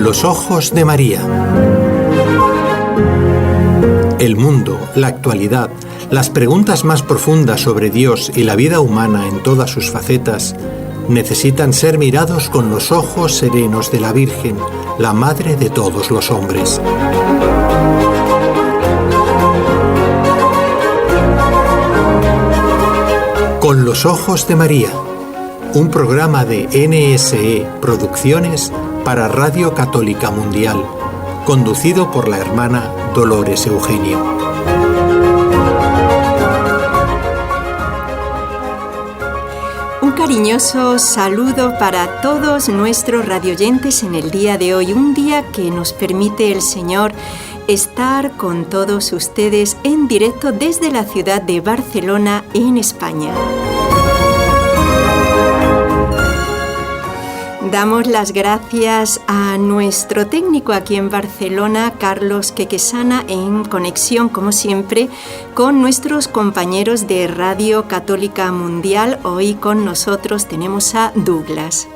los ojos de María. El mundo, la actualidad, las preguntas más profundas sobre Dios y la vida humana en todas sus facetas necesitan ser mirados con los ojos serenos de la Virgen, la Madre de todos los hombres. Con los ojos de María, un programa de NSE Producciones para Radio Católica Mundial, conducido por la hermana Dolores Eugenio. Un cariñoso saludo para todos nuestros radioyentes en el día de hoy, un día que nos permite el Señor estar con todos ustedes en directo desde la ciudad de Barcelona, en España. Damos las gracias a nuestro técnico aquí en Barcelona, Carlos Quequesana, en conexión, como siempre, con nuestros compañeros de Radio Católica Mundial. Hoy con nosotros tenemos a Douglas.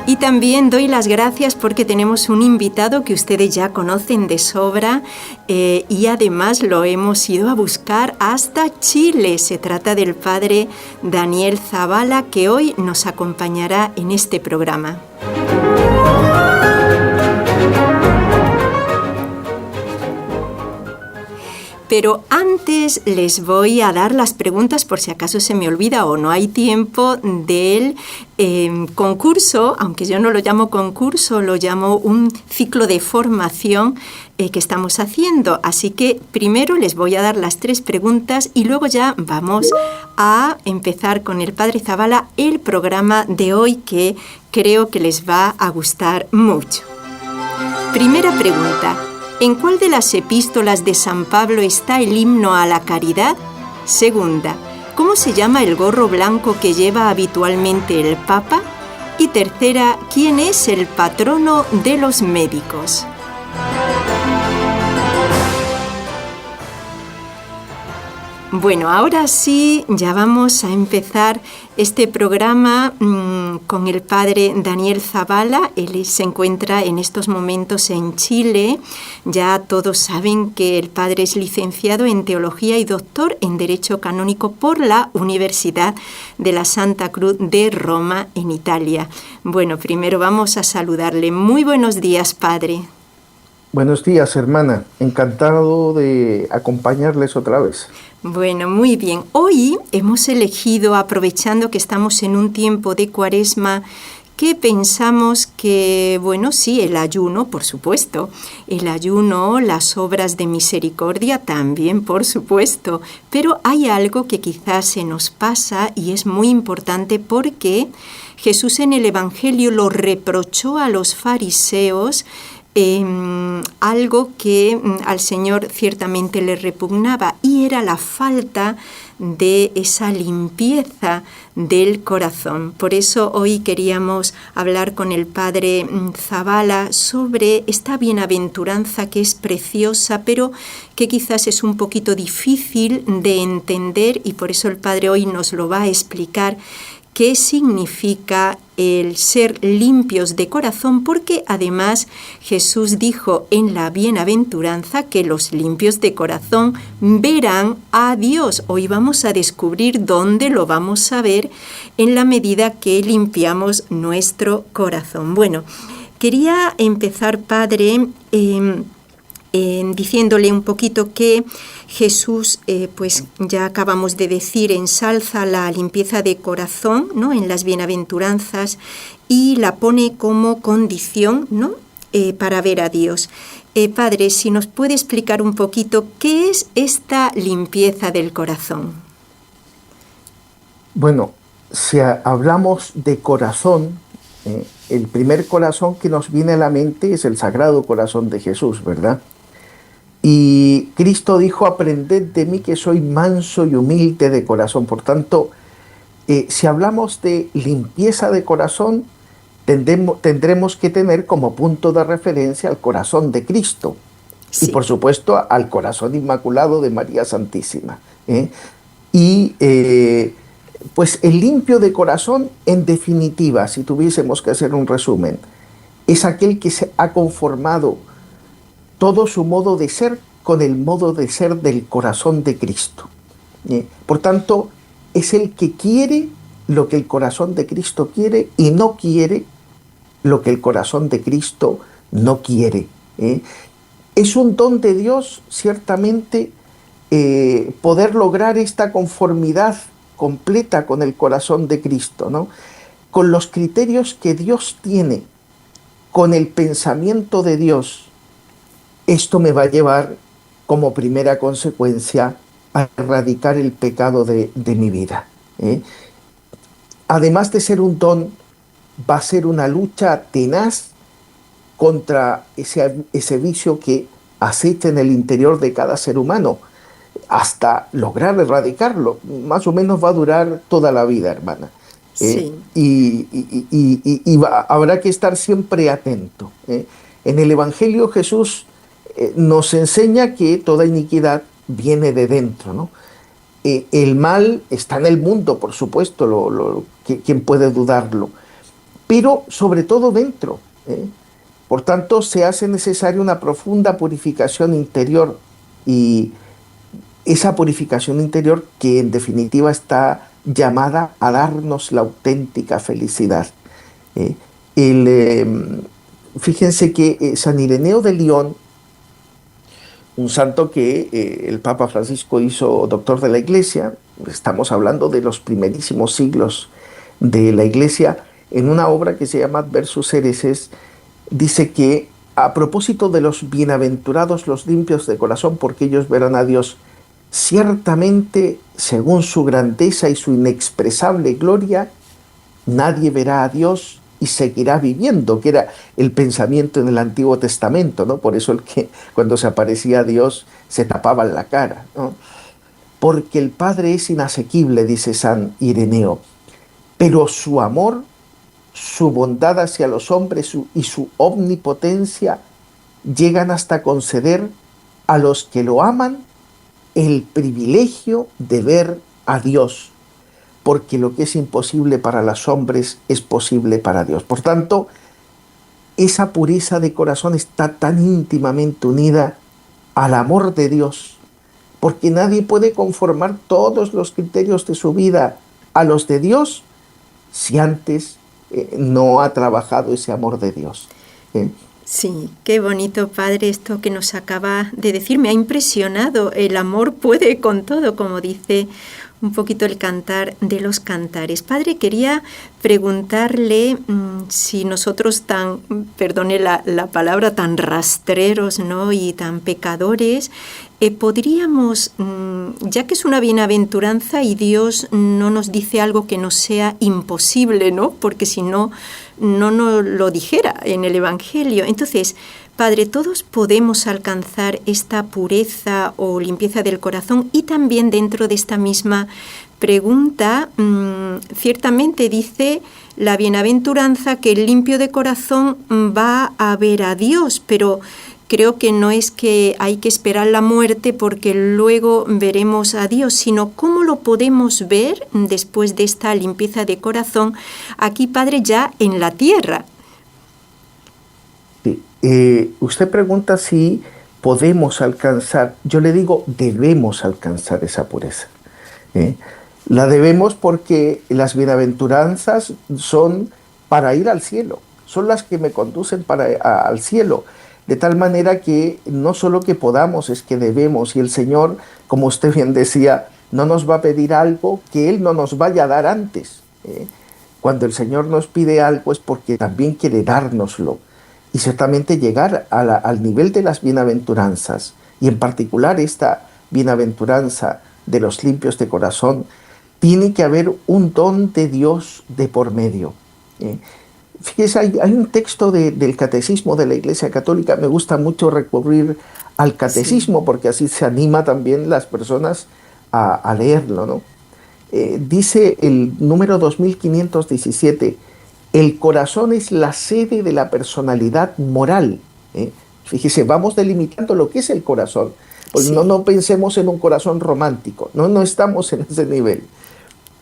Y también doy las gracias porque tenemos un invitado que ustedes ya conocen de sobra y además lo hemos ido a buscar hasta Chile. Se trata del padre Daniel Zavala, que hoy nos acompañará en este programa. Pero antes les voy a dar las preguntas por si acaso se me olvida o no hay tiempo del concurso, aunque yo no lo llamo concurso, lo llamo un ciclo de formación que estamos haciendo. Así que primero les voy a dar las 3 preguntas y luego ya vamos a empezar con el Padre Zavala el programa de hoy, que creo que les va a gustar mucho. Primera pregunta. ¿En cuál de las epístolas de San Pablo está el himno a la caridad? Segunda, ¿cómo se llama el gorro blanco que lleva habitualmente el Papa? Y tercera, ¿quién es el patrono de los médicos? Bueno, ahora sí, ya vamos a empezar este programa con el padre Daniel Zavala. Él se encuentra en estos momentos en Chile. Ya todos saben que el padre es licenciado en Teología y doctor en Derecho Canónico por la Universidad de la Santa Cruz de Roma, en Italia. Bueno, primero vamos a saludarle. Muy buenos días, padre. Buenos días, hermana. Encantado de acompañarles otra vez. Bueno, muy bien. Hoy hemos elegido, aprovechando que estamos en un tiempo de Cuaresma, que pensamos que, bueno, sí, el ayuno, por supuesto, el ayuno, las obras de misericordia también, por supuesto, pero hay algo que quizás se nos pasa y es muy importante porque Jesús en el Evangelio lo reprochó a los fariseos, algo que al Señor ciertamente le repugnaba, y era la falta de esa limpieza del corazón. Por eso hoy queríamos hablar con el padre Zavala sobre esta bienaventuranza que es preciosa, pero que quizás es un poquito difícil de entender, y por eso el padre hoy nos lo va a explicar. ¿Qué significa el ser limpios de corazón? Porque además Jesús dijo en la bienaventuranza que los limpios de corazón verán a Dios. Hoy vamos a descubrir dónde lo vamos a ver en la medida que limpiamos nuestro corazón. Bueno, quería empezar, padre, diciéndole un poquito que Jesús, pues ya acabamos de decir, ensalza la limpieza de corazón, ¿no?, en las bienaventuranzas, y la pone como condición, ¿no?, para ver a Dios. Padre, si nos puede explicar un poquito qué es esta limpieza del corazón. Bueno, si hablamos de corazón, el primer corazón que nos viene a la mente es el Sagrado Corazón de Jesús, ¿verdad? Y Cristo dijo: aprended de mí que soy manso y humilde de corazón. Por tanto, si hablamos de limpieza de corazón, tendremos que tener como punto de referencia al corazón de Cristo. Sí. Y por supuesto al corazón inmaculado de María Santísima. Y Pues el limpio de corazón, en definitiva, si tuviésemos que hacer un resumen, es aquel que se ha conformado todo su modo de ser con el modo de ser del corazón de Cristo. Por tanto, es el que quiere lo que el corazón de Cristo quiere y no quiere lo que el corazón de Cristo no quiere. Es un don de Dios, ciertamente, poder lograr esta conformidad completa con el corazón de Cristo, ¿no? Con los criterios que Dios tiene, con el pensamiento de Dios. Esto me va a llevar como primera consecuencia a erradicar el pecado de mi vida. Además de ser un don, va a ser una lucha tenaz contra ese vicio que acecha en el interior de cada ser humano, hasta lograr erradicarlo. Más o menos va a durar toda la vida, hermana. Sí. Habrá que estar siempre atento. En el Evangelio Jesús nos enseña que toda iniquidad viene de dentro, ¿no? El mal está en el mundo, por supuesto, ¿quién puede dudarlo? Pero sobre todo dentro. Por tanto, se hace necesaria una profunda purificación interior, y esa purificación interior que en definitiva está llamada a darnos la auténtica felicidad. Fíjense que San Ireneo de León, un santo que el Papa Francisco hizo doctor de la Iglesia, estamos hablando de los primerísimos siglos de la Iglesia, en una obra que se llama Versus Hereses, dice que a propósito de los bienaventurados los limpios de corazón, porque ellos verán a Dios, ciertamente, según su grandeza y su inexpresable gloria, nadie verá a Dios y seguirá viviendo, que era el pensamiento en el Antiguo Testamento, ¿no? Por eso el que cuando se aparecía a Dios se tapaban la cara, ¿no? Porque el Padre es inasequible, dice San Ireneo, pero su amor, su bondad hacia los hombres y su omnipotencia llegan hasta conceder a los que lo aman el privilegio de ver a Dios, porque lo que es imposible para los hombres es posible para Dios. Por tanto, esa pureza de corazón está tan íntimamente unida al amor de Dios, porque nadie puede conformar todos los criterios de su vida a los de Dios si antes no ha trabajado ese amor de Dios. Sí, qué bonito, Padre, esto que nos acaba de decir. Me ha impresionado. El amor puede con todo, como dice un poquito el Cantar de los Cantares. Padre, quería preguntarle si nosotros tan, perdone la palabra, tan rastreros, ¿no?, y tan pecadores, podríamos, ya que es una bienaventuranza y Dios no nos dice algo que no sea imposible, ¿no?, porque si no, no nos lo dijera en el Evangelio. Entonces, Padre, todos podemos alcanzar esta pureza o limpieza del corazón, y también dentro de esta misma pregunta, ciertamente dice la bienaventuranza que el limpio de corazón va a ver a Dios, pero creo que no es que hay que esperar la muerte porque luego veremos a Dios, sino cómo lo podemos ver después de esta limpieza de corazón aquí, Padre, ya en la tierra. Usted pregunta si podemos alcanzar. Yo le digo, debemos alcanzar esa pureza. La debemos porque las bienaventuranzas son para ir al cielo, son las que me conducen al cielo, de tal manera que no solo que podamos, es que debemos, y el Señor, como usted bien decía, no nos va a pedir algo que Él no nos vaya a dar antes. Cuando el Señor nos pide algo es porque también quiere dárnoslo. Y ciertamente llegar al nivel de las bienaventuranzas, y en particular esta bienaventuranza de los limpios de corazón, tiene que haber un don de Dios de por medio. Fíjese, hay un texto del Catecismo de la Iglesia Católica, me gusta mucho recurrir al Catecismo, sí, porque así se anima también las personas a leerlo, ¿no? Dice el número 2517, el corazón es la sede de la personalidad moral. Fíjese, vamos delimitando lo que es el corazón. Pues sí. No pensemos en un corazón romántico, no estamos en ese nivel.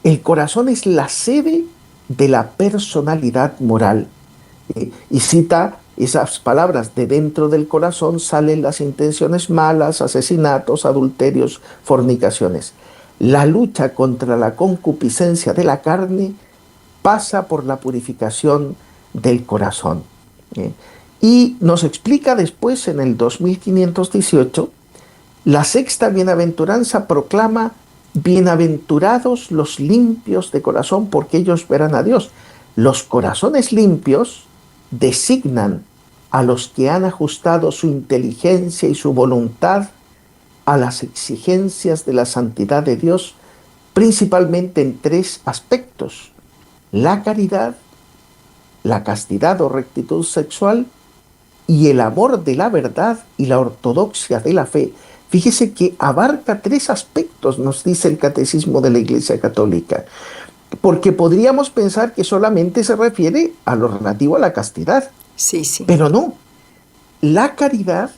El corazón es la sede de la personalidad moral. Y cita esas palabras: de dentro del corazón salen las intenciones malas, asesinatos, adulterios, fornicaciones. La lucha contra la concupiscencia de la carne pasa por la purificación del corazón. Y nos explica después, en el 2518, la sexta bienaventuranza proclama: bienaventurados los limpios de corazón, porque ellos verán a Dios. Los corazones limpios designan a los que han ajustado su inteligencia y su voluntad a las exigencias de la santidad de Dios, principalmente en tres aspectos: la caridad, la castidad o rectitud sexual y el amor de la verdad y la ortodoxia de la fe. Fíjese que abarca tres aspectos, nos dice el Catecismo de la Iglesia Católica, porque podríamos pensar que solamente se refiere a lo relativo a la castidad. Sí, sí. Pero no. La caridad,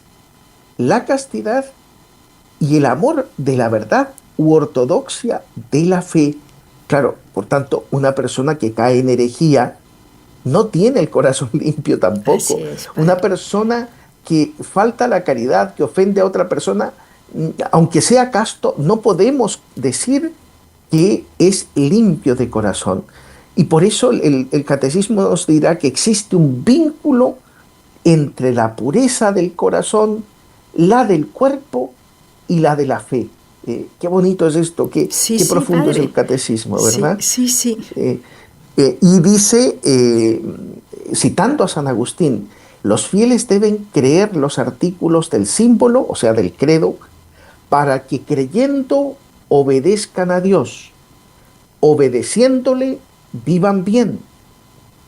la castidad y el amor de la verdad u ortodoxia de la fe. Claro, por tanto, una persona que cae en herejía no tiene el corazón limpio tampoco. Así es, una persona que falta la caridad, que ofende a otra persona, aunque sea casto, no podemos decir que es limpio de corazón. Y por eso el catecismo nos dirá que existe un vínculo entre la pureza del corazón, la del cuerpo y la de la fe. Qué bonito es esto, qué profundo padre. Es el catecismo, ¿verdad? Sí, sí. Y dice, citando a San Agustín: los fieles deben creer los artículos del símbolo, o sea, del credo, para que creyendo obedezcan a Dios, obedeciéndole vivan bien,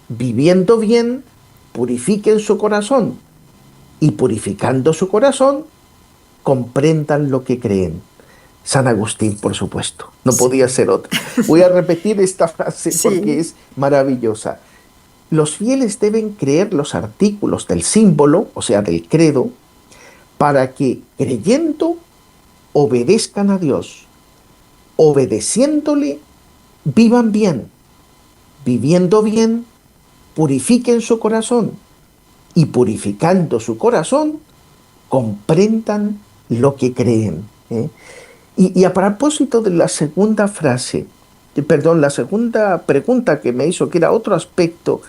viviendo bien purifiquen su corazón, y purificando su corazón comprendan lo que creen. San Agustín, por supuesto, no podía ser otra. Voy a repetir esta frase porque es maravillosa. Los fieles deben creer los artículos del símbolo, o sea, del credo, para que creyendo obedezcan a Dios, obedeciéndole vivan bien, viviendo bien purifiquen su corazón, y purificando su corazón comprendan lo que creen. Y a propósito de la segunda frase, la segunda pregunta que me hizo, que era otro aspecto,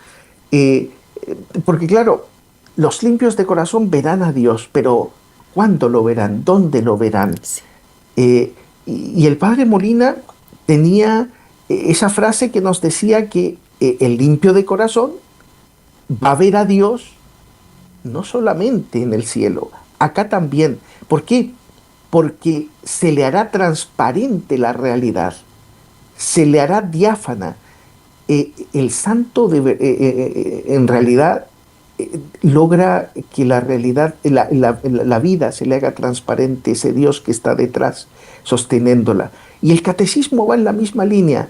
porque claro, los limpios de corazón verán a Dios, pero ¿cuándo lo verán? ¿Dónde lo verán? Sí. Y el padre Molina tenía esa frase que nos decía que el limpio de corazón va a ver a Dios no solamente en el cielo, acá también. ¿Por qué? Porque se le hará transparente la realidad, se le hará diáfana. El santo en realidad logra que la realidad, la vida se le haga transparente, ese Dios que está detrás sosteniéndola. Y el catecismo va en la misma línea.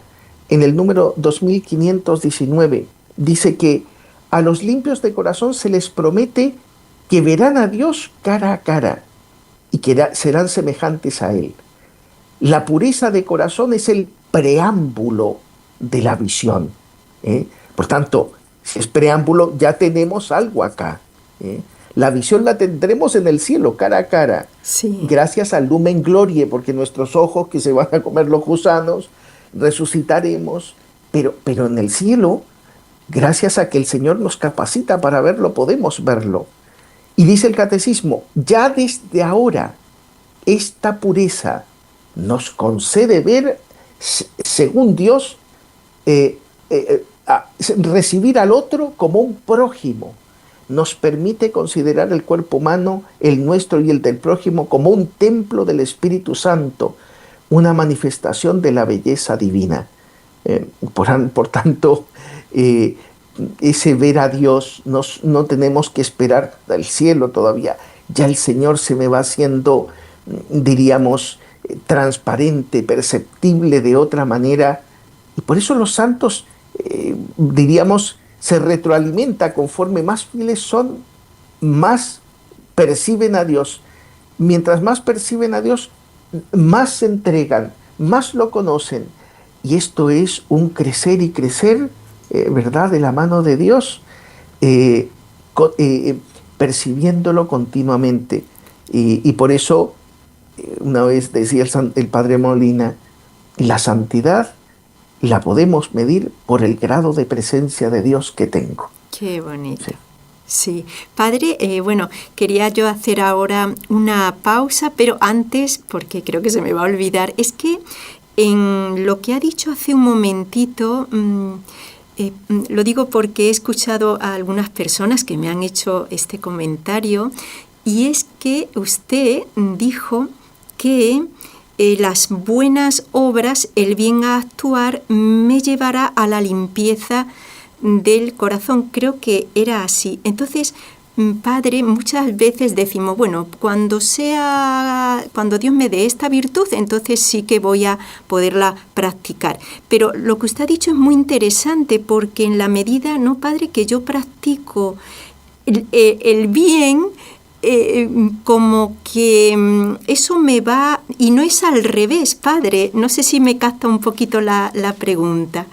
En el número 2519 dice que a los limpios de corazón se les promete que verán a Dios cara a cara y que serán semejantes a Él. La pureza de corazón es el preámbulo de la visión. Por tanto, si es preámbulo, ya tenemos algo acá. La visión la tendremos en el cielo, cara a cara. Sí. Gracias al lumen glorie, porque nuestros ojos, que se van a comer los gusanos, resucitaremos. Pero en el cielo, gracias a que el Señor nos capacita para verlo, podemos verlo. Y dice el catecismo: ya desde ahora esta pureza nos concede ver, según Dios, recibir al otro como un prójimo. Nos permite considerar el cuerpo humano, el nuestro y el del prójimo, como un templo del Espíritu Santo, una manifestación de la belleza divina. Por tanto, ese ver a Dios, no tenemos que esperar al cielo todavía. Ya el Señor se me va haciendo, diríamos, transparente, perceptible de otra manera. Y por eso los santos, diríamos, se retroalimenta conforme más fieles son, más perciben a Dios. Mientras más perciben a Dios, más se entregan, más lo conocen. y esto es un crecer y crecer, ¿verdad?, de la mano de Dios, percibiéndolo continuamente. Y por eso, una vez decía el padre Molina, la santidad la podemos medir por el grado de presencia de Dios que tengo. Qué bonito. Sí. Sí, padre, bueno, quería yo hacer ahora una pausa, pero antes, porque creo que se me va a olvidar, es que en lo que ha dicho hace un momentito, lo digo porque he escuchado a algunas personas que me han hecho este comentario, y es que usted dijo que las buenas obras, el bien actuar, me llevará a la limpieza del corazón. Creo que era así. Entonces, padre, muchas veces decimos, bueno, cuando Dios me dé esta virtud, entonces sí que voy a poderla practicar. Pero lo que usted ha dicho es muy interesante, porque en la medida, ¿no, padre?, que yo practico el bien, como que eso me va, y no es al revés, padre. No sé si me capta un poquito la pregunta.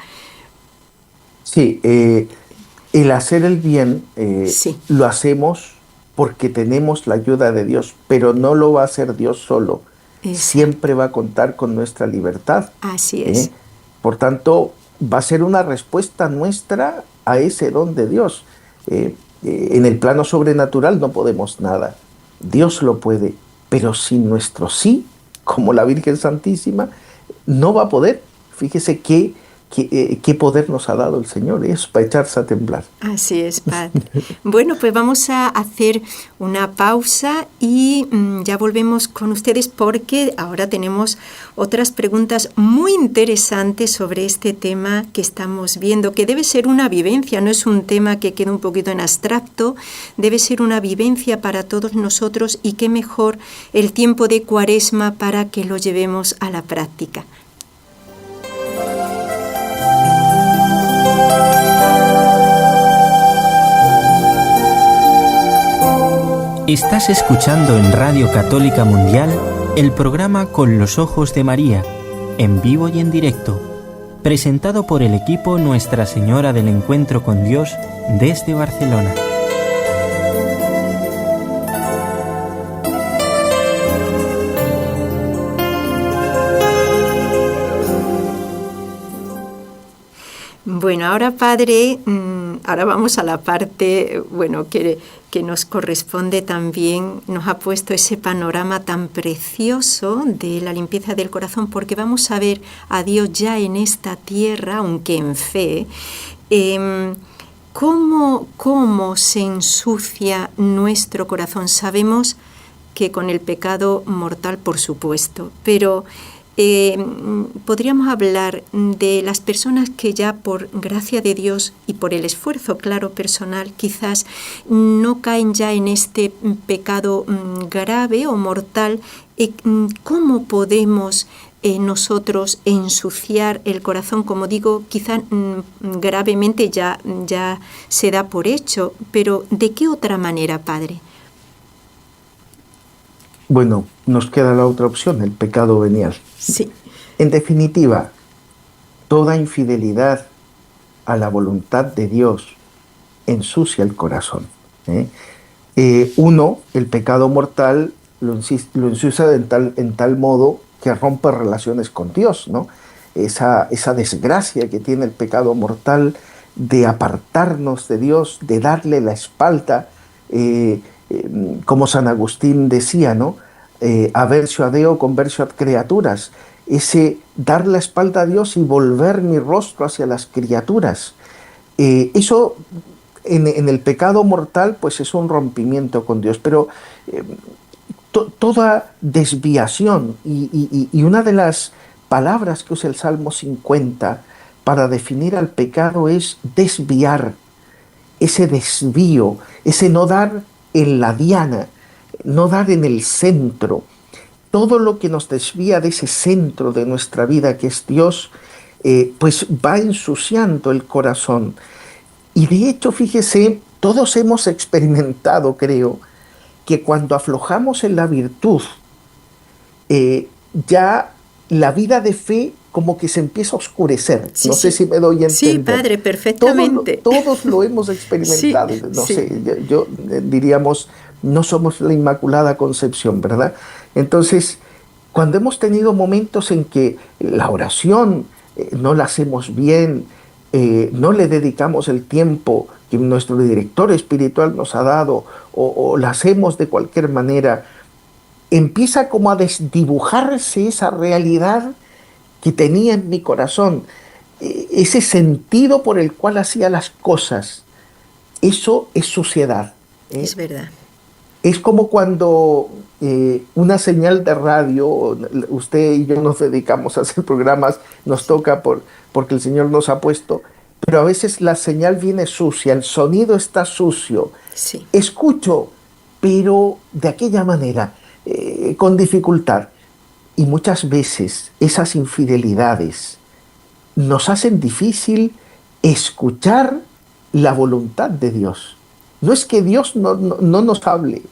Sí, el hacer el bien Sí. lo hacemos porque tenemos la ayuda de Dios, pero no lo va a hacer Dios solo. Exacto. Siempre va a contar con nuestra libertad. Así es. Por tanto, va a ser una respuesta nuestra a ese don de Dios. En el plano sobrenatural no podemos nada. Dios lo puede, pero sin nuestro sí, como la Virgen Santísima, no va a poder. Fíjese qué poder nos ha dado el Señor, es para echarse a temblar. Así es, padre. Bueno, pues vamos a hacer una pausa y ya volvemos con ustedes, porque ahora tenemos otras preguntas muy interesantes sobre este tema que estamos viendo, que debe ser una vivencia, no es un tema que quede un poquito en abstracto, debe ser una vivencia para todos nosotros, y qué mejor el tiempo de Cuaresma para que lo llevemos a la práctica. Estás escuchando en Radio Católica Mundial el programa Con los Ojos de María, en vivo y en directo, presentado por el equipo Nuestra Señora del Encuentro con Dios desde Barcelona. Bueno, ahora, padre, ahora vamos a la parte, bueno, que nos corresponde también. Nos ha puesto ese panorama tan precioso de la limpieza del corazón, porque vamos a ver a Dios ya en esta tierra, aunque en fe, cómo se ensucia nuestro corazón. Sabemos que con el pecado mortal, por supuesto, pero podríamos hablar de las personas que ya por gracia de Dios y por el esfuerzo, claro, personal, quizás no caen ya en este pecado grave o mortal. ¿Cómo podemos nosotros ensuciar el corazón? Como digo, quizás gravemente ya se da por hecho, pero ¿de qué otra manera, padre? Bueno, nos queda la otra opción, el pecado venial. Sí. En definitiva, toda infidelidad a la voluntad de Dios ensucia el corazón. El pecado mortal lo ensucia en tal modo que rompe relaciones con Dios, ¿no? Esa desgracia que tiene el pecado mortal de apartarnos de Dios, de darle la espalda, como San Agustín decía, ¿no? Aversio a Deo, conversio ad criaturas. Ese dar la espalda a Dios y volver mi rostro hacia las criaturas. Eso en el pecado mortal pues es un rompimiento con Dios, pero toda desviación, y una de las palabras que usa el Salmo 50 para definir al pecado es desviar. Ese desvío, ese no dar en la diana, no dar en el centro. Todo lo que nos desvía de ese centro de nuestra vida, que es Dios, pues va ensuciando el corazón. Y de hecho, fíjese, todos hemos experimentado, creo, que cuando aflojamos en la virtud, ya la vida de fe como que se empieza a oscurecer. Sí, no sé sí. si me doy a entender. Sí, padre, perfectamente. Todos lo hemos experimentado. Sí, No sí. sé, diríamos, no somos la Inmaculada Concepción, ¿verdad? Entonces, cuando hemos tenido momentos en que la oración no la hacemos bien, no le dedicamos el tiempo que nuestro director espiritual nos ha dado, o la hacemos de cualquier manera, empieza como a desdibujarse esa realidad que tenía en mi corazón, ese sentido por el cual hacía las cosas. Eso es suciedad. Es verdad. Es como cuando una señal de radio, usted y yo nos dedicamos a hacer programas, nos toca porque el Señor nos ha puesto, pero a veces la señal viene sucia, el sonido está sucio. Sí. Escucho, pero de aquella manera, con dificultad. Y muchas veces esas infidelidades nos hacen difícil escuchar la voluntad de Dios. No es que Dios no nos hable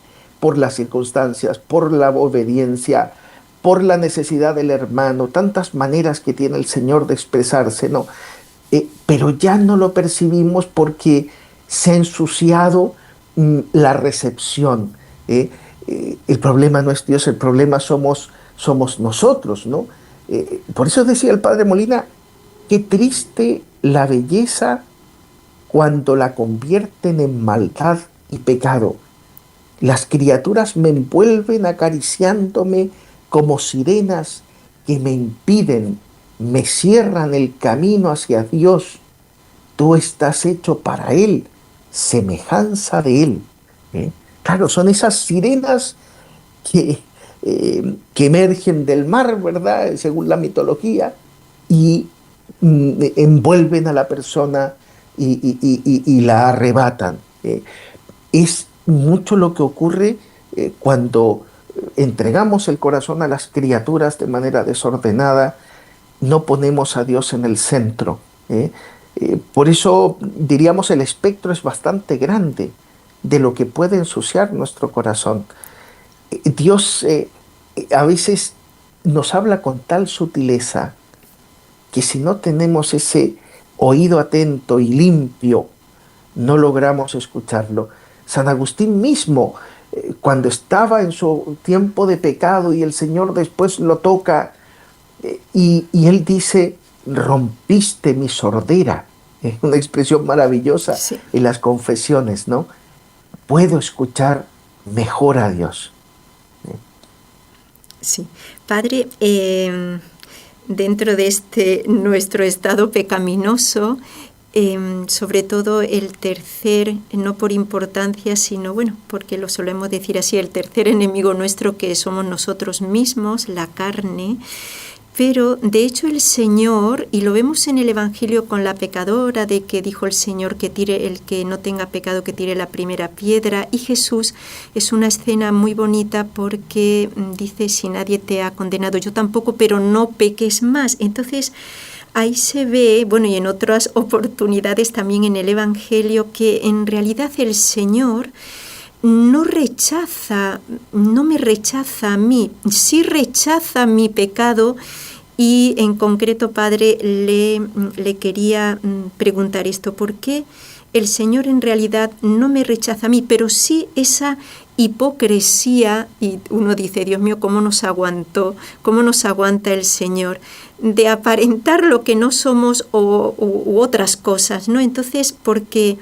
por las circunstancias, por la obediencia, por la necesidad del hermano, tantas maneras que tiene el Señor de expresarse, no. Pero ya no lo percibimos porque se ha ensuciado la recepción. El problema no es Dios, el problema somos nosotros, ¿no? Por eso decía el padre Molina, qué triste la belleza cuando la convierten en maldad y pecado. Las criaturas me envuelven acariciándome como sirenas que me impiden, me cierran el camino hacia Dios. Tú estás hecho para Él, semejanza de Él. Claro, son esas sirenas que emergen del mar, ¿verdad? Según la mitología, y envuelven a la persona y la arrebatan. Es mucho lo que ocurre cuando entregamos el corazón a las criaturas de manera desordenada, no ponemos a Dios en el centro. Por eso diríamos el espectro es bastante grande de lo que puede ensuciar nuestro corazón. Dios a veces nos habla con tal sutileza que si no tenemos ese oído atento y limpio, no logramos escucharlo. San Agustín mismo, cuando estaba en su tiempo de pecado y el Señor después lo toca, y él dice, rompiste mi sordera. Es una expresión maravillosa Sí. en las confesiones, ¿no? Puedo escuchar mejor a Dios. Sí. Padre, dentro de este nuestro estado pecaminoso, sobre todo el tercer, no por importancia, sino bueno, porque lo solemos decir así, el tercer enemigo nuestro que somos nosotros mismos, la carne. Pero de hecho el Señor, y lo vemos en el Evangelio con la pecadora, de que dijo el Señor que tire el que no tenga pecado, que tire la primera piedra, y Jesús, es una escena muy bonita porque dice, si nadie te ha condenado, yo tampoco, pero no peques más. Entonces ahí se ve, bueno, y en otras oportunidades también en el Evangelio, que en realidad el Señor no me rechaza a mí, sí rechaza mi pecado. Y en concreto, Padre, le quería preguntar esto, ¿por qué el Señor en realidad no me rechaza a mí, pero sí esa hipocresía? Y uno dice, Dios mío, ¿cómo nos aguantó? ¿Cómo nos aguanta el Señor? De aparentar lo que no somos u otras cosas, ¿no? Entonces, porque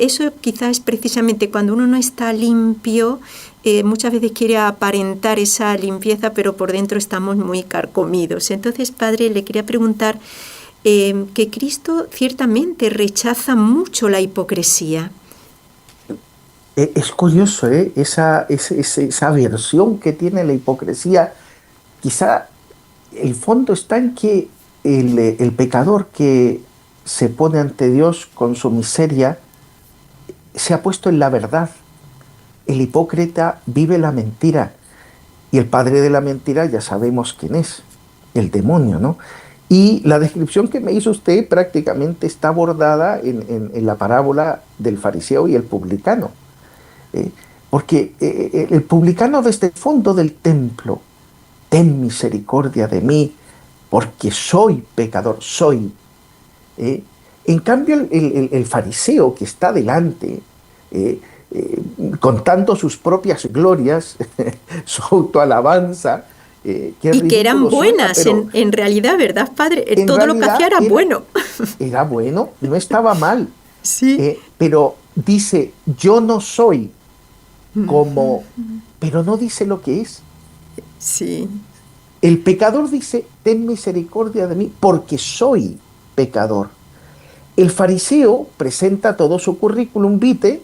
eso quizás es precisamente cuando uno no está limpio, muchas veces quiere aparentar esa limpieza, pero por dentro estamos muy carcomidos. Entonces, Padre, le quería preguntar que Cristo ciertamente rechaza mucho la hipocresía. Es curioso, esa aversión que tiene la hipocresía. Quizá el fondo está en que el pecador que se pone ante Dios con su miseria se ha puesto en la verdad. El hipócrita vive la mentira, y el padre de la mentira ya sabemos quién es, el demonio, ¿no? Y la descripción que me hizo usted prácticamente está abordada en la parábola del fariseo y el publicano. Porque el publicano desde el fondo del templo ten misericordia de mí, porque soy pecador, soy. En cambio, el fariseo que está delante, contando sus propias glorias, su autoalabanza, y que eran buenas, suena, en realidad, ¿verdad, Padre? Todo lo que hacía era bueno. Era bueno, no estaba mal. Sí. Pero dice, yo no soy como... Pero no dice lo que es. Sí. El pecador dice, ten misericordia de mí, porque soy pecador. El fariseo presenta todo su currículum vitae,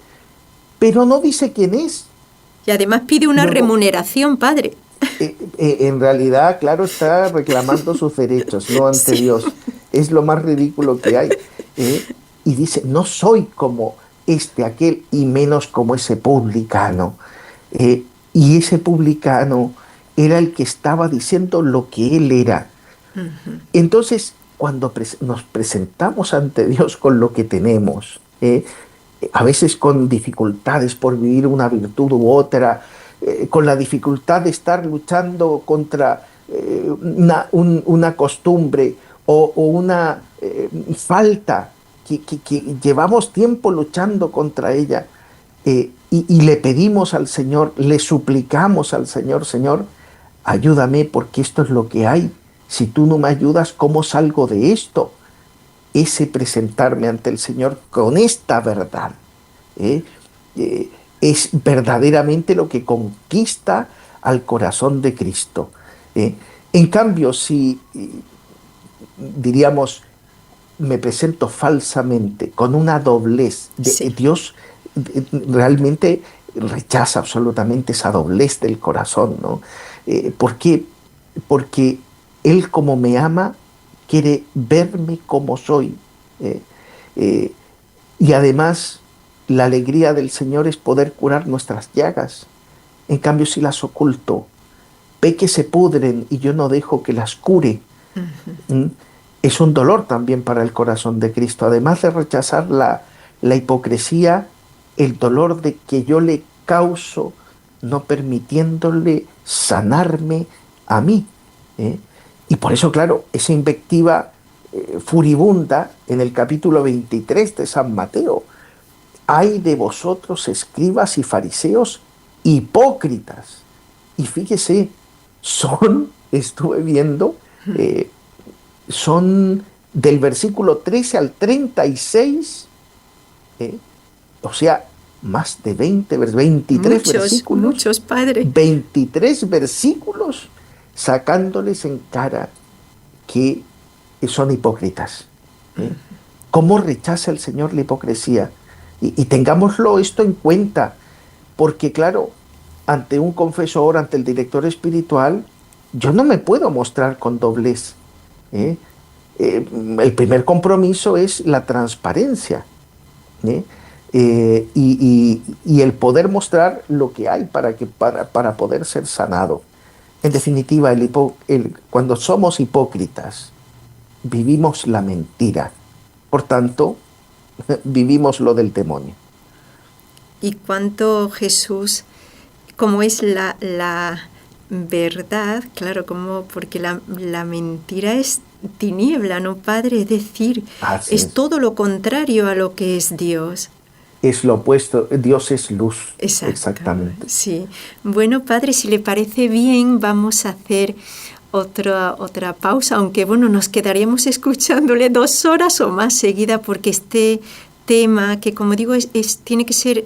pero no dice quién es. Y además pide una remuneración, Padre. En realidad, claro, está reclamando sus derechos, no ante Dios. Es lo más ridículo que hay. Y dice, no soy como aquel, y menos como ese publicano. Y ese publicano era el que estaba diciendo lo que él era. Entonces, cuando nos presentamos ante Dios con lo que tenemos, a veces con dificultades por vivir una virtud u otra, con la dificultad de estar luchando contra una costumbre o una falta que llevamos tiempo luchando contra ella, y le pedimos al Señor, le suplicamos al Señor, Señor, ayúdame porque esto es lo que hay. Si tú no me ayudas, ¿cómo salgo de esto? Ese presentarme ante el Señor con esta verdad es verdaderamente lo que conquista al corazón de Cristo. En cambio, si diríamos, me presento falsamente, con una doblez, Dios realmente rechaza absolutamente esa doblez del corazón, ¿no? ¿Por qué? Porque Él, como me ama, quiere verme como soy. Y además, la alegría del Señor es poder curar nuestras llagas. En cambio, si las oculto, ve que se pudren y yo no dejo que las cure. Es un dolor también para el corazón de Cristo. Además de rechazar la hipocresía, el dolor de que yo le causo, no permitiéndole sanarme a mí. Y por eso, claro, esa invectiva furibunda en el capítulo 23 de San Mateo. Ay de vosotros, escribas y fariseos hipócritas. Y fíjese, estuve viendo, son del versículo 13 al 36, o sea, más de 23 versículos. Muchos, Padre. 23 versículos sacándoles en cara que son hipócritas. ¿Cómo rechaza el Señor la hipocresía? Y tengámoslo esto en cuenta, porque claro, ante un confesor, ante el director espiritual, yo no me puedo mostrar con doblez. El primer compromiso es la transparencia, y el poder mostrar lo que hay para poder ser sanado. En definitiva, cuando somos hipócritas, vivimos la mentira. Por tanto, vivimos lo del demonio. Y cuánto Jesús, como es la verdad, claro, porque la mentira es tiniebla, ¿no, Padre? Es decir, es todo lo contrario a lo que es Dios. Es lo opuesto, Dios es luz. Exactamente. Sí. Bueno, Padre, si le parece bien, vamos a hacer otra pausa, aunque bueno, nos quedaríamos escuchándole 2 horas o más seguida, porque este tema, que como digo, tiene que ser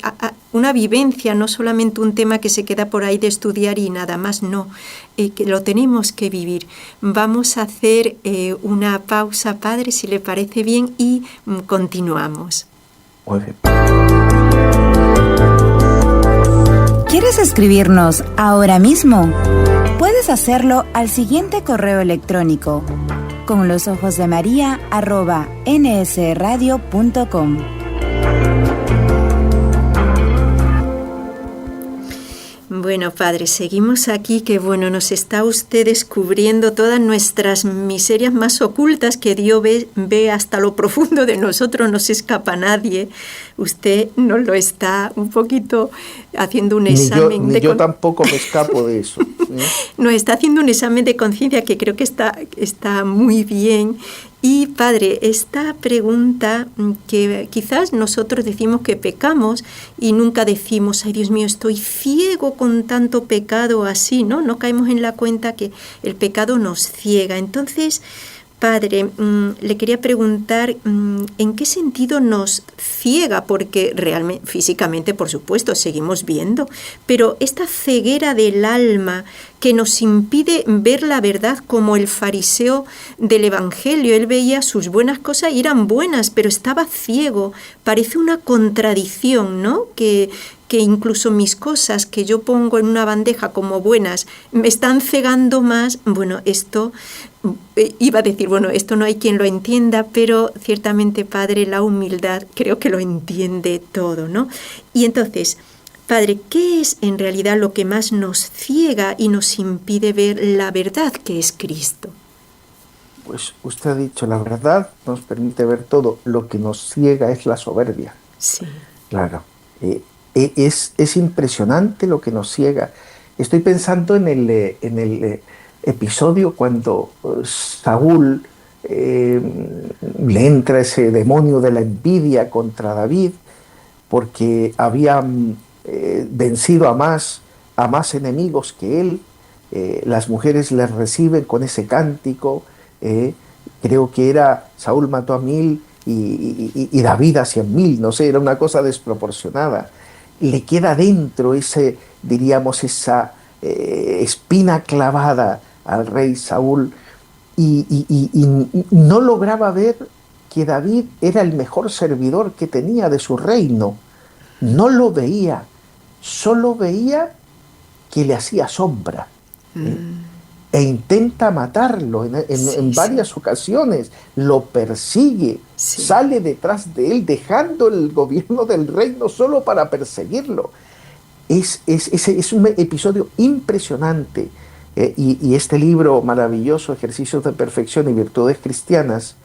una vivencia, no solamente un tema que se queda por ahí de estudiar y nada más, no, que lo tenemos que vivir. Vamos a hacer una pausa, Padre, si le parece bien, y continuamos. Muy bien. ¿Quieres escribirnos ahora mismo? Puedes hacerlo al siguiente correo electrónico: conlosojosdemaria@nsradio.com. Bueno, Padre, seguimos aquí, que bueno, nos está usted descubriendo todas nuestras miserias más ocultas, que Dios ve hasta lo profundo de nosotros, no se escapa a nadie. Usted nos lo está un poquito haciendo un examen. Yo tampoco me escapo de eso. Nos está haciendo un examen de conciencia que creo que está muy bien. Y Padre, esta pregunta que quizás nosotros decimos que pecamos y nunca decimos, ay Dios mío, estoy ciego con tanto pecado así, ¿no? No caemos en la cuenta que el pecado nos ciega. Entonces, Padre, le quería preguntar en qué sentido nos ciega, porque realmente, físicamente, por supuesto, seguimos viendo, pero esta ceguera del alma que nos impide ver la verdad, como el fariseo del Evangelio, él veía sus buenas cosas y eran buenas, pero estaba ciego. Parece una contradicción, ¿no? Que incluso mis cosas que yo pongo en una bandeja como buenas me están cegando más. Bueno, esto iba a decir, bueno, esto no hay quien lo entienda, pero ciertamente, Padre, la humildad creo que lo entiende todo, ¿no? Y entonces, Padre, ¿qué es en realidad lo que más nos ciega y nos impide ver la verdad que es Cristo? Pues usted ha dicho, la verdad nos permite ver todo. Lo que nos ciega es la soberbia. Sí. Claro. Es impresionante lo que nos ciega. Estoy pensando en el episodio cuando Saúl le entra ese demonio de la envidia contra David, porque había vencido a más enemigos que él. Las mujeres le reciben con ese cántico. Creo que era Saúl mató a 1000 y David a 100.000, no sé, era una cosa desproporcionada. Le queda dentro esa espina clavada al rey Saúl y no lograba ver que David era el mejor servidor que tenía de su reino. No lo veía, solo veía que le hacía sombra. E intenta matarlo en varias ocasiones, lo persigue, sale detrás de él, dejando el gobierno del reino solo para perseguirlo. Es un episodio impresionante. Y este libro maravilloso, Ejercicios de Perfección y Virtudes Cristianas,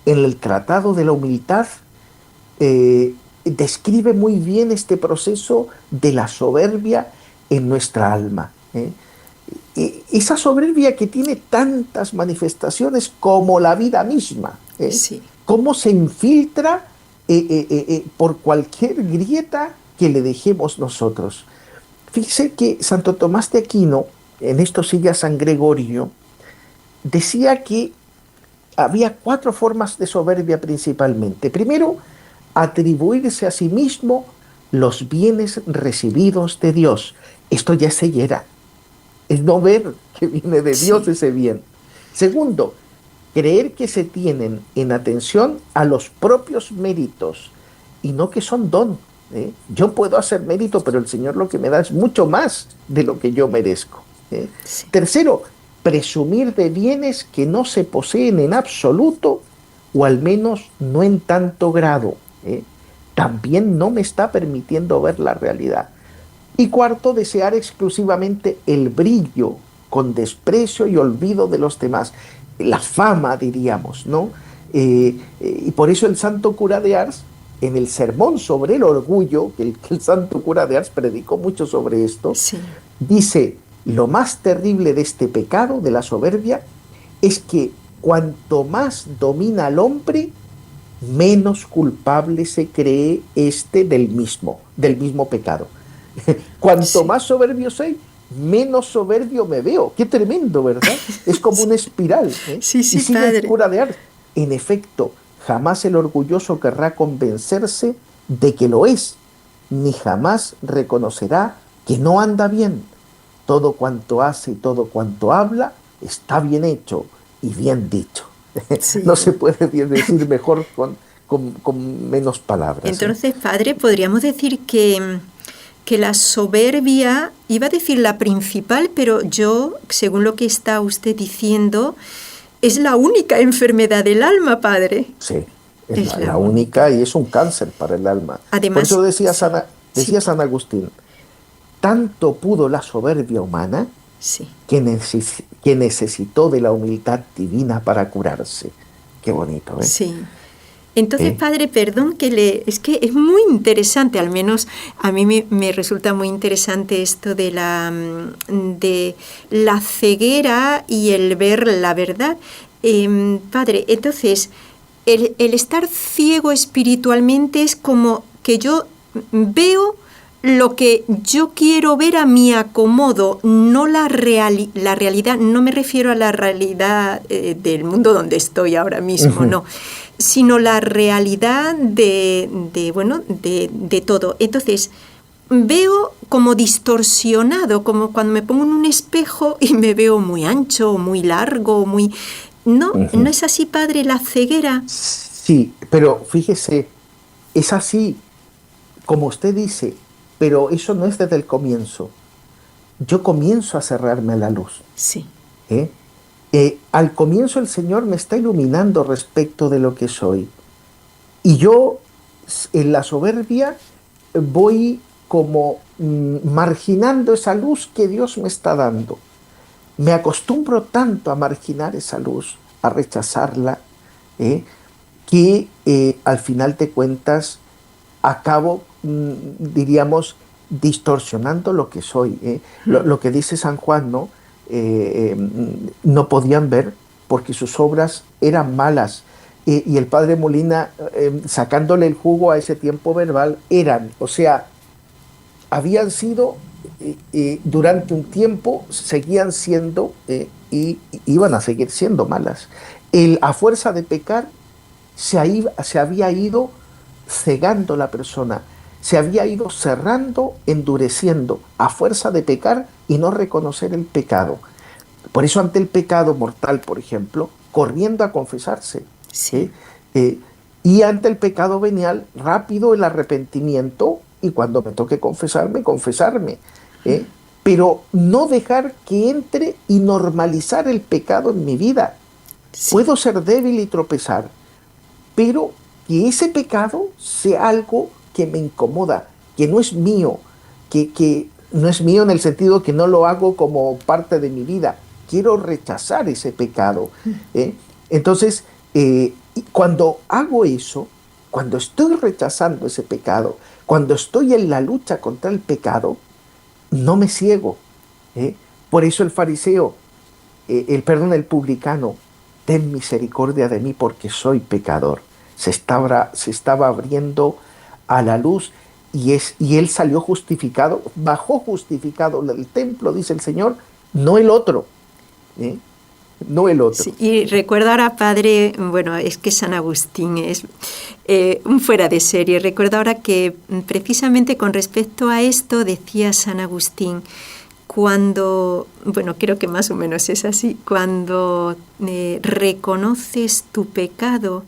en el Tratado de la Humildad, describe muy bien este proceso de la soberbia en nuestra alma. Esa soberbia que tiene tantas manifestaciones como la vida misma, cómo se infiltra por cualquier grieta que le dejemos nosotros. Fíjese que Santo Tomás de Aquino, en esto sigue a San Gregorio, decía que había 4 formas de soberbia principalmente. Primero, atribuirse a sí mismo los bienes recibidos de Dios. Esto ya es ceguera. Es no ver que viene de Dios ese bien. Segundo, creer que se tienen en atención a los propios méritos y no que son don. Yo puedo hacer mérito, pero el Señor lo que me da es mucho más de lo que yo merezco. Tercero, presumir de bienes que no se poseen en absoluto o al menos no en tanto grado. También no me está permitiendo ver la realidad. Y cuarto, desear exclusivamente el brillo con desprecio y olvido de los demás. La fama, diríamos, ¿no? Y por eso el santo cura de Ars, en el sermón sobre el orgullo, que el santo cura de Ars predicó mucho sobre esto, dice, lo más terrible de este pecado, de la soberbia, es que cuanto más domina al hombre, menos culpable se cree del mismo pecado. Cuanto más soberbio soy, menos soberbio me veo. Qué tremendo, ¿verdad? Es como una espiral. Y sigue padre. El cura de Ars. En efecto, jamás el orgulloso querrá convencerse de que lo es, ni jamás reconocerá que no anda bien. Todo cuanto hace y todo cuanto habla está bien hecho y bien dicho. No se puede decir mejor con menos palabras. Entonces, Padre, podríamos decir que la soberbia, iba a decir la principal, pero yo, según lo que está usted diciendo, es la única enfermedad del alma, Padre. Sí, es la única y es un cáncer para el alma. Además, por eso decía San Agustín, tanto pudo la soberbia humana Sí. que necesitó de la humildad divina para curarse. Qué bonito, ¿eh? Sí. Entonces, ¿Eh? padre, perdón es que es muy interesante, al menos a mí me resulta muy interesante esto de la ceguera y el ver la verdad. Padre, entonces, el estar ciego espiritualmente es como que yo veo lo que yo quiero ver a mi acomodo, no la realidad. No me refiero a la realidad del mundo donde estoy ahora mismo, no, sino la realidad de todo. Entonces, veo como distorsionado, como cuando me pongo en un espejo y me veo muy ancho, muy largo, muy... No, no es así, padre, la ceguera. Sí, pero fíjese, es así como usted dice, pero eso no es desde el comienzo. Yo comienzo a cerrarme a la luz. Sí. ¿Eh? Al comienzo el Señor me está iluminando respecto de lo que soy. Y yo en la soberbia voy como marginando esa luz que Dios me está dando. Me acostumbro tanto a marginar esa luz, a rechazarla, que al final de cuentas acabo, diríamos, distorsionando lo que soy. Lo que dice San Juan, ¿no? No podían ver porque sus obras eran malas. Y el padre Molina, sacándole el jugo a ese tiempo verbal, o sea, habían sido, durante un tiempo, seguían siendo y iban a seguir siendo malas. A fuerza de pecar, se había ido cegando la persona, se había ido cerrando, endureciendo, a fuerza de pecar y no reconocer el pecado. Por eso ante el pecado mortal, por ejemplo, corriendo a confesarse. Sí. Y ante el pecado venial, rápido el arrepentimiento y cuando me toque confesarme. Pero no dejar que entre y normalizar el pecado en mi vida. Sí. Puedo ser débil y tropezar, pero que ese pecado sea algo que me incomoda, que no es mío, que no es mío en el sentido que no lo hago como parte de mi vida. Quiero rechazar ese pecado. Entonces, cuando hago eso, cuando estoy rechazando ese pecado, cuando estoy en la lucha contra el pecado, no me ciego. Por eso el fariseo, el publicano, ten misericordia de mí porque soy pecador. Se estaba abriendo a la luz y él salió justificado, bajó justificado del templo, dice el Señor, no el otro. No el otro. Sí, y recuerdo ahora, padre, bueno, es que San Agustín es un fuera de serie. Recuerdo ahora que precisamente con respecto a esto decía San Agustín, cuando, bueno, creo que más o menos es así, cuando reconoces tu pecado,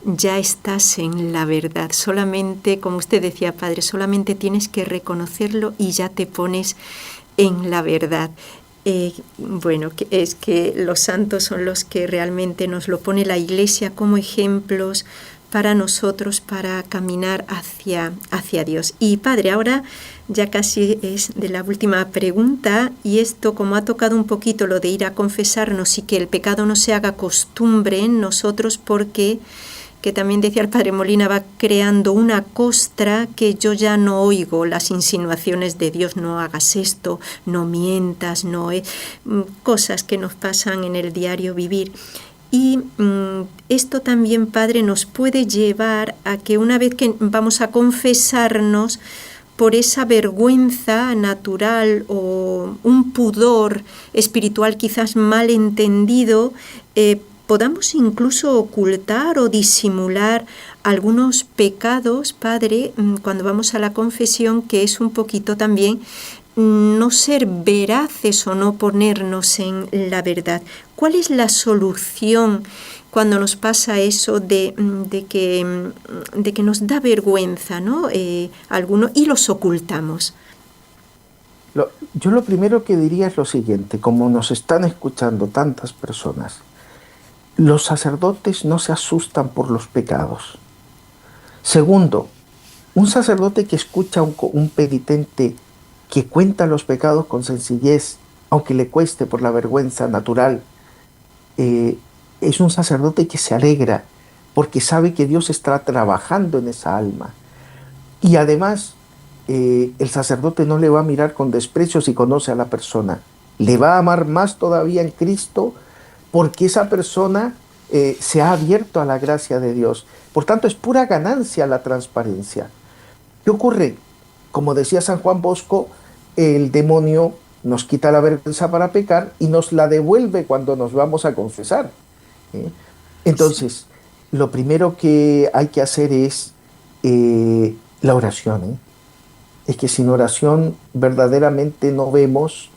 ya estás en la verdad. Solamente, como usted decía, padre, solamente tienes que reconocerlo y ya te pones en la verdad. Bueno, es que los santos son los que realmente nos lo pone la Iglesia como ejemplos para nosotros, para caminar hacia Dios. Y padre, ahora ya casi es de la última pregunta, y esto como ha tocado un poquito lo de ir a confesarnos y que el pecado no se haga costumbre en nosotros, porque que también decía el padre Molina, va creando una costra que yo ya no oigo las insinuaciones de Dios, no hagas esto, no mientas, cosas que nos pasan en el diario vivir. Y esto también, padre, nos puede llevar a que una vez que vamos a confesarnos, por esa vergüenza natural o un pudor espiritual quizás mal entendido, podamos incluso ocultar o disimular algunos pecados, padre, cuando vamos a la confesión, que es un poquito también no ser veraces o no ponernos en la verdad. ¿Cuál es la solución cuando nos pasa eso de que nos da vergüenza, ¿no? Algunos, y los ocultamos? Yo lo primero que diría es lo siguiente, como nos están escuchando tantas personas, los sacerdotes no se asustan por los pecados. Segundo, un sacerdote que escucha a un penitente que cuenta los pecados con sencillez, aunque le cueste por la vergüenza natural, es un sacerdote que se alegra porque sabe que Dios está trabajando en esa alma. Y además, el sacerdote no le va a mirar con desprecio si conoce a la persona. Le va a amar más todavía en Cristo porque esa persona se ha abierto a la gracia de Dios. Por tanto, es pura ganancia la transparencia. ¿Qué ocurre? Como decía San Juan Bosco, el demonio nos quita la vergüenza para pecar y nos la devuelve cuando nos vamos a confesar. Entonces, lo primero que hay que hacer es la oración. Es que sin oración verdaderamente no vemos,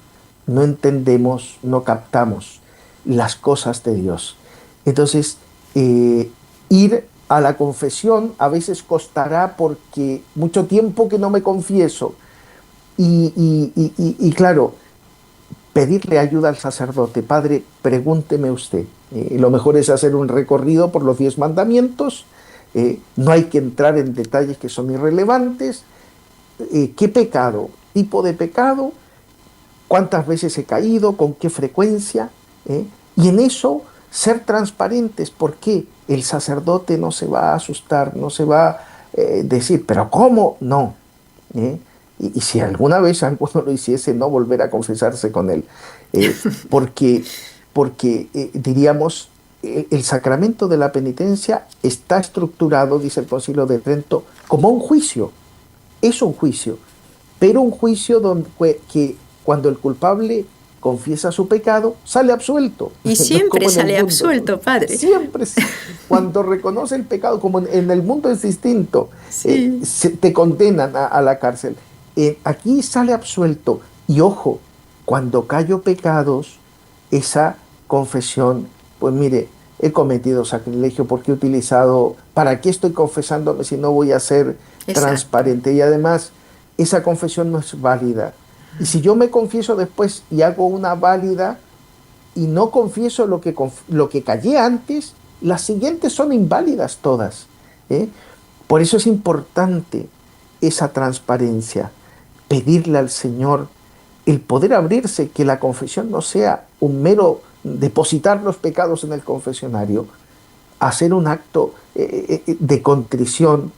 no entendemos, no captamos las cosas de Dios. Entonces, ir a la confesión a veces costará porque mucho tiempo que no me confieso. Y claro, pedirle ayuda al sacerdote. Padre, pregúnteme usted. Lo mejor es hacer un recorrido por los 10 mandamientos. No hay que entrar en detalles que son irrelevantes. ¿Qué pecado? ¿Tipo de pecado? ¿Cuántas veces he caído? ¿Con qué frecuencia? Y en eso ser transparentes. ¿Por qué? El sacerdote no se va a asustar, no se va a decir, ¿pero cómo? No. Y si alguna vez alguno lo hiciese, no volver a confesarse con él. Porque diríamos, el sacramento de la penitencia está estructurado, dice el Concilio de Trento, como un juicio. Es un juicio, pero un juicio que cuando el culpable confiesa su pecado, sale absuelto. Y siempre sale absuelto, padre. Siempre, cuando reconoce el pecado, como en el mundo es distinto, sí. Te condenan a la cárcel. Aquí sale absuelto. Y ojo, cuando callo pecados, esa confesión, pues mire, he cometido sacrilegio porque he utilizado, ¿para qué estoy confesándome si no voy a ser transparente? Y además, esa confesión no es válida. Y si yo me confieso después y hago una válida y no confieso lo que callé antes, las siguientes son inválidas todas. Por eso es importante esa transparencia, pedirle al Señor el poder abrirse, que la confesión no sea un mero depositar los pecados en el confesionario, hacer un acto de contrición,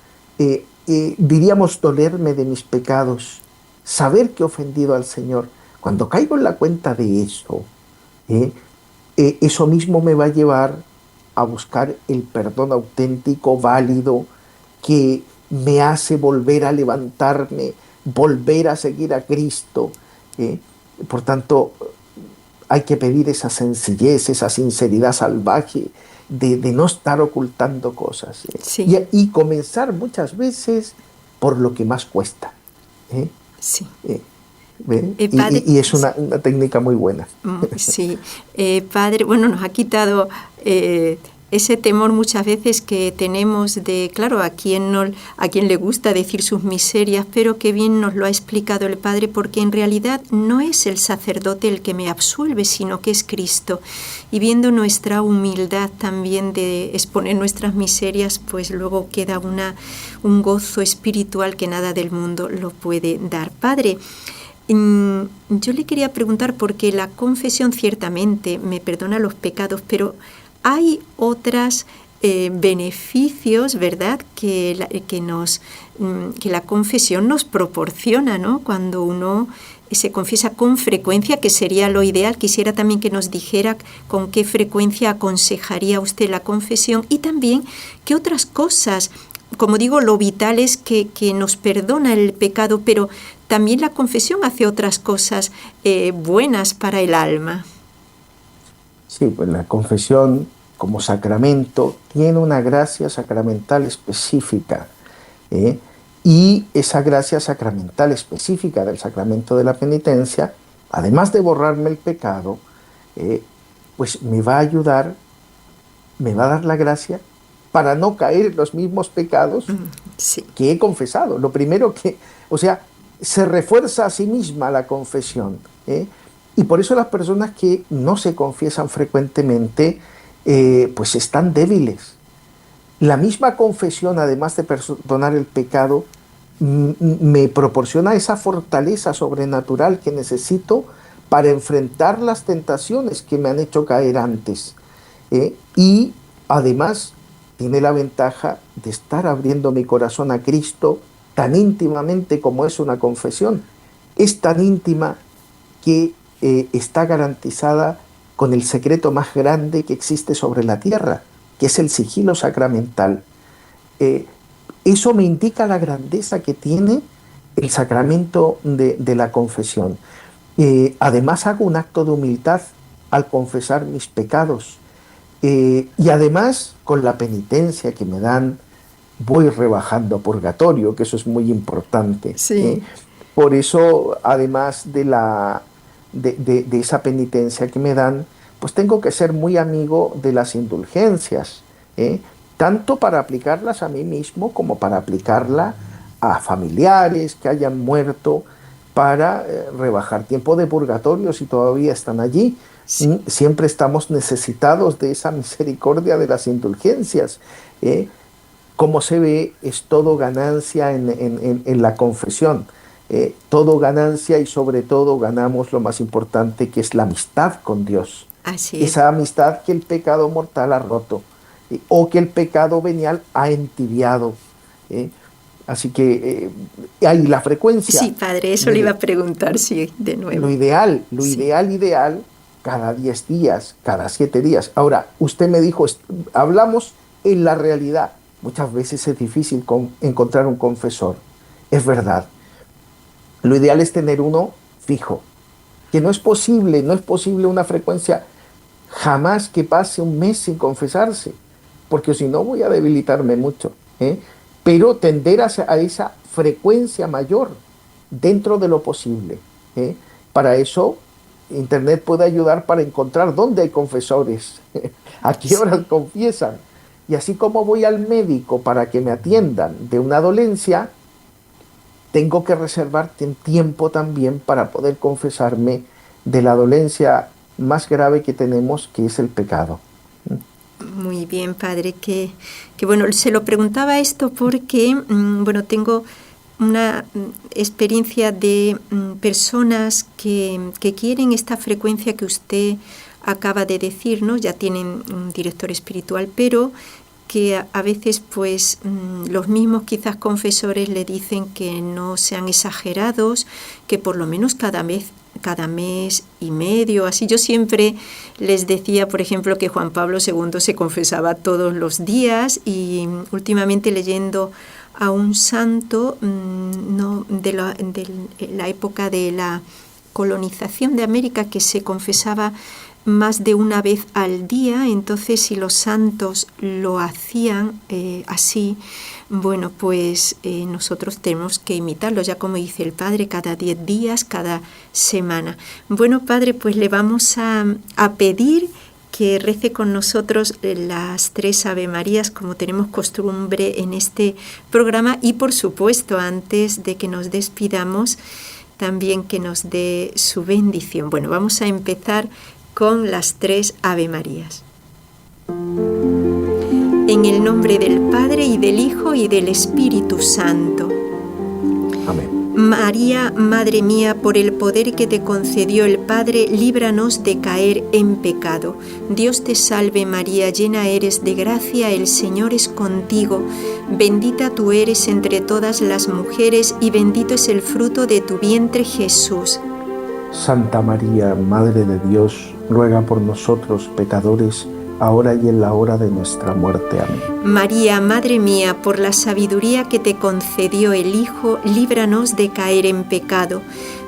diríamos dolerme de mis pecados, saber que he ofendido al Señor. Cuando caigo en la cuenta de eso, eso mismo me va a llevar a buscar el perdón auténtico, válido, que me hace volver a levantarme, volver a seguir a Cristo. Por tanto, hay que pedir esa sencillez, esa sinceridad salvaje de no estar ocultando cosas. Sí. Y comenzar muchas veces por lo que más cuesta. Sí. Padre, y es una técnica muy buena. Sí. Padre, bueno, nos ha quitado ese temor muchas veces que tenemos de, claro, a quien le gusta decir sus miserias, pero qué bien nos lo ha explicado el Padre, porque en realidad no es el sacerdote el que me absuelve, sino que es Cristo. Y viendo nuestra humildad también de exponer nuestras miserias, pues luego queda un gozo espiritual que nada del mundo lo puede dar. Padre, yo le quería preguntar, porque la confesión ciertamente me perdona los pecados, pero hay otros beneficios, ¿verdad?, que la confesión nos proporciona, ¿no? Cuando uno se confiesa con frecuencia, que sería lo ideal. Quisiera también que nos dijera con qué frecuencia aconsejaría usted la confesión, y también qué otras cosas, como digo, lo vital es que nos perdona el pecado, pero también la confesión hace otras cosas buenas para el alma. Sí, pues la confesión como sacramento tiene una gracia sacramental específica, y esa gracia sacramental específica del sacramento de la penitencia, además de borrarme el pecado, pues me va a ayudar, me va a dar la gracia para no caer en los mismos pecados que he confesado. Lo primero se refuerza a sí misma la confesión, y por eso las personas que no se confiesan frecuentemente, pues están débiles. La misma confesión, además de perdonar el pecado, me proporciona esa fortaleza sobrenatural que necesito para enfrentar las tentaciones que me han hecho caer antes. Y además tiene la ventaja de estar abriendo mi corazón a Cristo tan íntimamente como es una confesión. Es tan íntima que está garantizada con el secreto más grande que existe sobre la tierra, que es el sigilo sacramental. Eso me indica la grandeza que tiene el sacramento de la confesión. Además hago un acto de humildad al confesar mis pecados. Y además, con la penitencia que me dan, voy rebajando purgatorio, que eso es muy importante. Sí. Por eso, además de esa penitencia que me dan, pues tengo que ser muy amigo de las indulgencias, tanto para aplicarlas a mí mismo como para aplicarla a familiares que hayan muerto, para rebajar tiempo de purgatorio si todavía están allí. Sí. Siempre estamos necesitados de esa misericordia de las indulgencias. Como se ve, es todo ganancia en la confesión. Todo ganancia, y sobre todo ganamos lo más importante, que es la amistad con Dios. Así es. Esa amistad que el pecado mortal ha roto, o que el pecado venial ha entibiado. Así que hay la frecuencia. Sí, padre, eso le iba a preguntar, sí, de nuevo. Lo ideal, cada 10 días, cada 7 días. Ahora, usted me dijo, hablamos en la realidad. Muchas veces es difícil encontrar un confesor. Es verdad. Lo ideal es tener uno fijo. Que no es posible una frecuencia jamás que pase un mes sin confesarse, porque si no voy a debilitarme mucho. Pero tender a esa frecuencia mayor dentro de lo posible. Para eso, Internet puede ayudar para encontrar dónde hay confesores, a qué horas confiesan. Y así como voy al médico para que me atiendan de una dolencia, tengo que reservar tiempo también para poder confesarme de la dolencia más grave que tenemos, que es el pecado. Muy bien, padre, que bueno, se lo preguntaba esto porque, bueno, tengo una experiencia de personas que quieren esta frecuencia que usted acaba de decirnos, ya tienen un director espiritual, pero que a veces pues los mismos quizás confesores le dicen que no sean exagerados, que por lo menos cada mes y medio, así. Yo siempre les decía, por ejemplo, que Juan Pablo II se confesaba todos los días, y últimamente leyendo a un santo de la época de la colonización de América, que se confesaba más de una vez al día. Entonces, si los santos lo hacían así, bueno, pues nosotros tenemos que imitarlo, ya como dice el padre, cada 10 días, cada semana. Bueno, padre, pues le vamos a pedir que rece con nosotros las 3 Ave Marías, como tenemos costumbre en este programa, y por supuesto, antes de que nos despidamos, también que nos dé su bendición. Bueno, vamos a empezar con las 3 Ave Marías. En el nombre del Padre, y del Hijo, y del Espíritu Santo. Amén. María, Madre mía, por el poder que te concedió el Padre, líbranos de caer en pecado. Dios te salve María, llena eres de gracia, el Señor es contigo. Bendita tú eres entre todas las mujeres, y bendito es el fruto de tu vientre, Jesús. Santa María, Madre de Dios, ruega por nosotros pecadores, ahora y en la hora de nuestra muerte. Amén. María, Madre mía, por la sabiduría que te concedió el Hijo, líbranos de caer en pecado.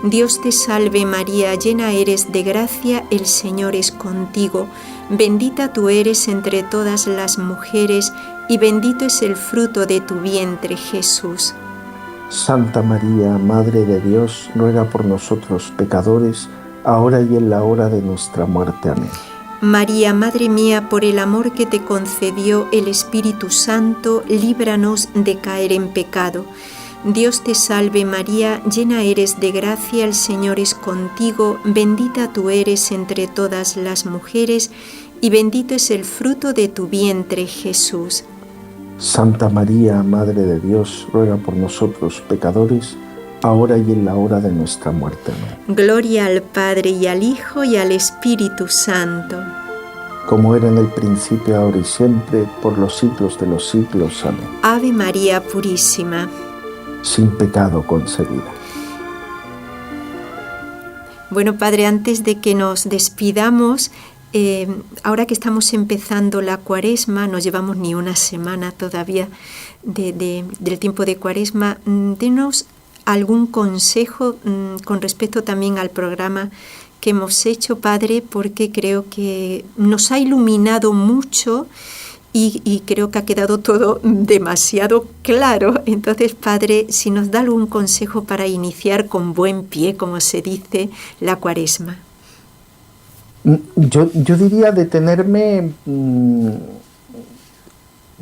Dios te salve María, llena eres de gracia, el Señor es contigo. Bendita tú eres entre todas las mujeres, y bendito es el fruto de tu vientre, Jesús. Santa María, Madre de Dios, ruega por nosotros pecadores, ahora y en la hora de nuestra muerte. Amén. María, Madre mía, por el amor que te concedió el Espíritu Santo, líbranos de caer en pecado. Dios te salve María, llena eres de gracia, el Señor es contigo, bendita tú eres entre todas las mujeres, y bendito es el fruto de tu vientre, Jesús. Santa María, Madre de Dios, ruega por nosotros pecadores, ahora y en la hora de nuestra muerte. Amén. Gloria al Padre y al Hijo y al Espíritu Santo. Como era en el principio, ahora y siempre, por los siglos de los siglos. Amén. Ave María Purísima. Sin pecado concebida. Bueno, Padre, antes de que nos despidamos, ahora que estamos empezando la Cuaresma, no llevamos ni una semana todavía del tiempo de Cuaresma, denos algún consejo con respecto también al programa que hemos hecho, Padre, porque creo que nos ha iluminado mucho y creo que ha quedado todo demasiado claro. Entonces, Padre, si nos da algún consejo para iniciar con buen pie, como se dice, la Cuaresma. Yo diría detenerme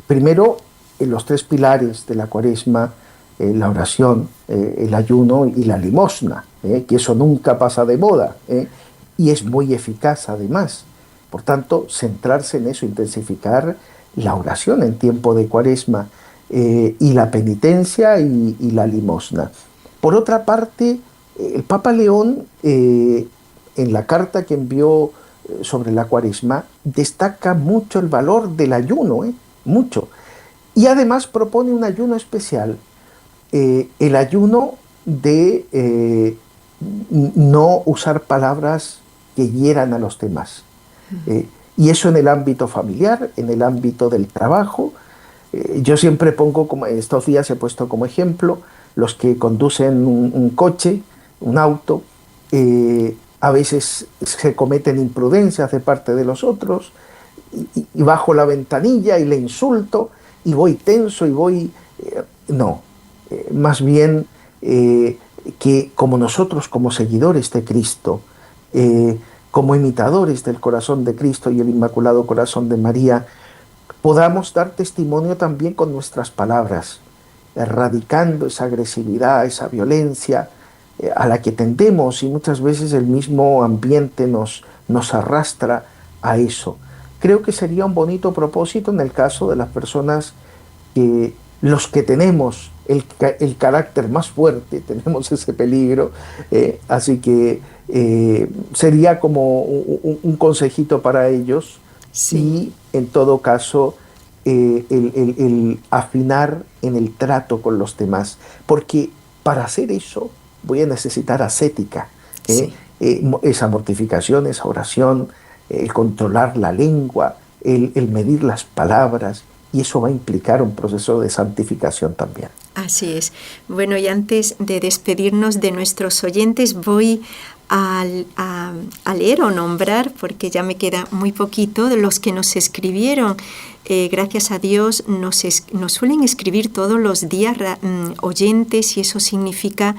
primero en los 3 pilares de la Cuaresma, la oración, el ayuno y la limosna, que eso nunca pasa de moda, y es muy eficaz además. Por tanto, centrarse en eso, intensificar la oración en tiempo de Cuaresma, y la penitencia y la limosna. Por otra parte, el Papa León, en la carta que envió sobre la Cuaresma, destaca mucho el valor del ayuno, mucho. Y además propone un ayuno especial, el ayuno de no usar palabras que hieran a los demás. Y eso en el ámbito familiar, en el ámbito del trabajo. Yo siempre pongo, como estos días he puesto como ejemplo, los que conducen un coche, un auto, a veces se cometen imprudencias de parte de los otros, y bajo la ventanilla y le insulto, y voy tenso y voy... más bien que como nosotros, como seguidores de Cristo, como imitadores del corazón de Cristo y el Inmaculado Corazón de María, podamos dar testimonio también con nuestras palabras, erradicando esa agresividad, esa violencia a la que tendemos, y muchas veces el mismo ambiente nos arrastra a eso. Creo que sería un bonito propósito en el caso de las personas que los que tenemos el carácter más fuerte, tenemos ese peligro, así que sería como un consejito para ellos. Sí. Y en todo caso el afinar en el trato con los demás, porque para hacer eso voy a necesitar ascética, sí. Esa mortificación, esa oración, el controlar la lengua, el medir las palabras, y eso va a implicar un proceso de santificación también. Así es. Bueno, y antes de despedirnos de nuestros oyentes, voy a leer o nombrar, porque ya me queda muy poquito, de los que nos escribieron. Gracias a Dios nos suelen escribir todos los días oyentes, y eso significa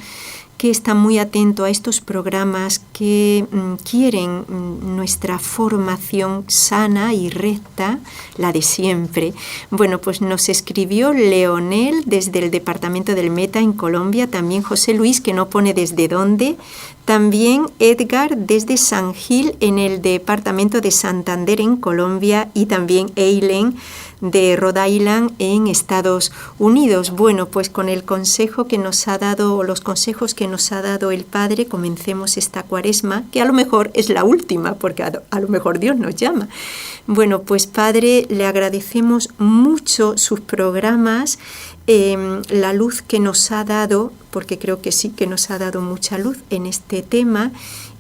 que está muy atento a estos programas que quieren nuestra formación sana y recta, la de siempre. Bueno, pues nos escribió Leonel desde el departamento del Meta en Colombia, también José Luis, que no pone desde dónde, también Edgar desde San Gil en el departamento de Santander en Colombia, y también Eileen de Rhode Island en Estados Unidos. Bueno, pues con el consejo que nos ha dado, o los consejos que nos ha dado el Padre, comencemos esta Cuaresma, que a lo mejor es la última, porque a lo mejor Dios nos llama. Bueno, pues Padre, le agradecemos mucho sus programas, la luz que nos ha dado, porque creo que sí que nos ha dado mucha luz en este tema,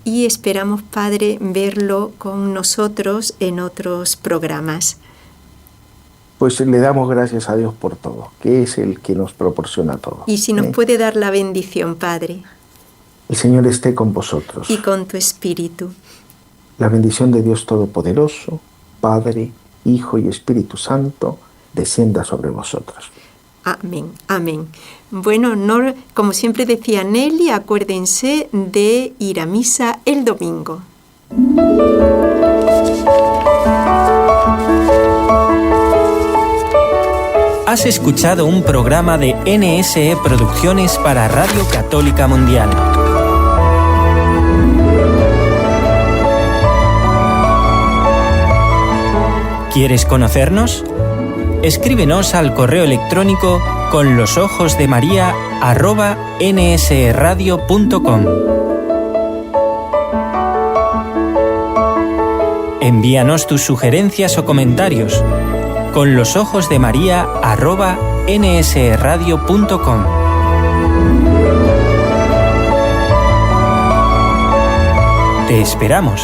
y esperamos, Padre, verlo con nosotros en otros programas. Pues le damos gracias a Dios por todo, que es el que nos proporciona todo. Y si nos puede dar la bendición, Padre. El Señor esté con vosotros. Y con tu espíritu. La bendición de Dios Todopoderoso, Padre, Hijo y Espíritu Santo, descienda sobre vosotros. Amén, amén. Bueno, no, como siempre decía Nelly, acuérdense de ir a misa el domingo. Has escuchado un programa de NSE Producciones para Radio Católica Mundial. ¿Quieres conocernos? escríbenos al correo electrónico conlosojosdemaria@nsradio.com. Envíanos tus sugerencias o comentarios conlosojosdemaria@nsradio.com. Te esperamos.